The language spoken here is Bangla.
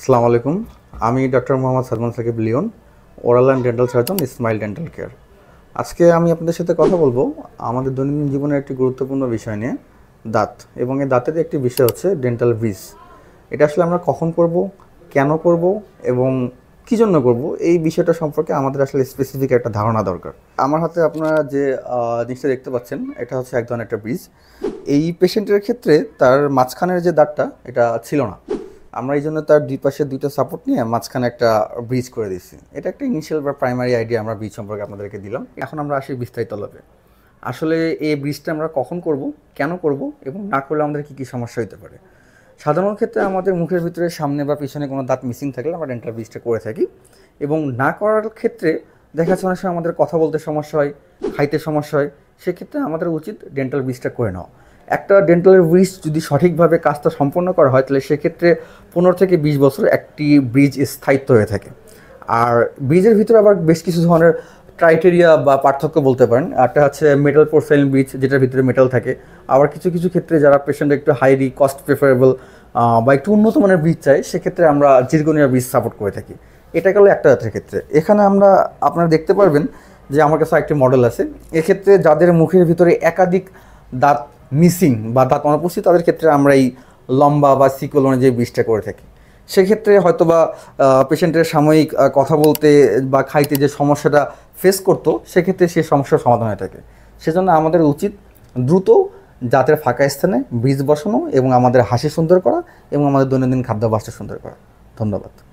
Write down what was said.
আসসালামু আলাইকুম। আমি doctor Mohammad Salman Sakib Leon, oral and dental surgeon, smile dental care. আজকে আমি আপনাদের সাথে কথা বলবো আমাদের দৈনন্দিন জীবনের একটি গুরুত্বপূর্ণ বিষয় নিয়ে, দাঁত। এবং এই দাঁতের একটি বিষয় হচ্ছে ডেন্টাল ব্রিজ। এটা আসলে আমরা কখন করব, কেন করব এবং কী জন্য করব, এই বিষয়টা সম্পর্কে আমাদের আসলে স্পেসিফিক একটা ধারণা দরকার। আমার হাতে আপনারা যে জিনিসটা দেখতে পাচ্ছেন, এটা হচ্ছে এক ধরনের একটা ব্রিজ। এই পেশেন্টের ক্ষেত্রে তার মাঝখানের যে দাঁতটা, এটা ছিল না। আমরা এই জন্য তার দুই পাশে দুইটা সাপোর্ট নিয়ে মাঝখানে একটা ব্রিজ করে দিচ্ছি। এটা একটা ইনিশিয়াল বা প্রাইমারি আইডিয়া আমরা ব্রিজ সম্পর্কে আপনাদেরকে দিলাম। এখন আমরা আসি বিস্তারিত লাভে। আসলে এই ব্রিজটা আমরা কখন করব, কেন করব এবং না করলে আমাদের কী কী সমস্যা হতে পারে। সাধারণ ক্ষেত্রে আমাদের মুখের ভিতরে সামনে বা পিছনে কোনো দাঁত মিসিং থাকলে আমরা ডেন্টাল ব্রিজটা করে থাকি। এবং না করার ক্ষেত্রে দেখা যাচ্ছে অনেক সময় আমাদের কথা বলতে সমস্যা হয়, খাইতে সমস্যা হয়, সেক্ষেত্রে আমাদের উচিত ডেন্টাল ব্রিজটা করে নেওয়া। একটা ডেন্টাল ব্রিজ যদি সঠিকভাবে কাজটা সম্পন্ন করা হয়, তাহলে সেক্ষেত্রে 15 থেকে 20 বছর একটি ব্রিজ স্থায়িত্ব হয়ে থাকে। আর ব্রিজের ভিতরে আবার বেশ কিছু ধরনের ক্রাইটেরিয়া বা পার্থক্য বলতে পারেন। একটা হচ্ছে মেটাল পোর্সেলাইন ব্রিজ, যেটার ভিতরে মেটাল থাকে। আবার কিছু কিছু ক্ষেত্রে যারা পেশেন্ট একটু হাইলি কস্ট প্রেফারেবল বা একটু উন্নত মানের ব্রিজ চাই, সেক্ষেত্রে আমরা জিরকনিয়া ব্রিজ সাপোর্ট করে থাকি। এটা গেল একটা দাঁতের ক্ষেত্রে। এখানে আপনারা দেখতে পারবেন যে আমার কাছে একটি মডেল আছে। এক্ষেত্রে যাদের মুখের ভিতরে একাধিক দাঁত মিসিং বা দাঁত অনুপস্থিত, তাদের ক্ষেত্রে আমরা এই লম্বা বা সিকল অনুযায়ী ব্রিজটা করে থাকি। সেক্ষেত্রে হয়তো বা পেশেন্টের সাময়িক কথা বলতে বা খাইতে যে সমস্যাটা ফেস করতো, সেক্ষেত্রে সেই সমস্যার সমাধান হয়ে থাকে। সেজন্য আমাদের উচিত দ্রুত দাঁতের ফাঁকা স্থানে ব্রিজ বসানো এবং আমাদের হাসি সুন্দর করা এবং আমাদের দৈনন্দিন খাদ্যাভ্যাসটা সুন্দর করা। ধন্যবাদ।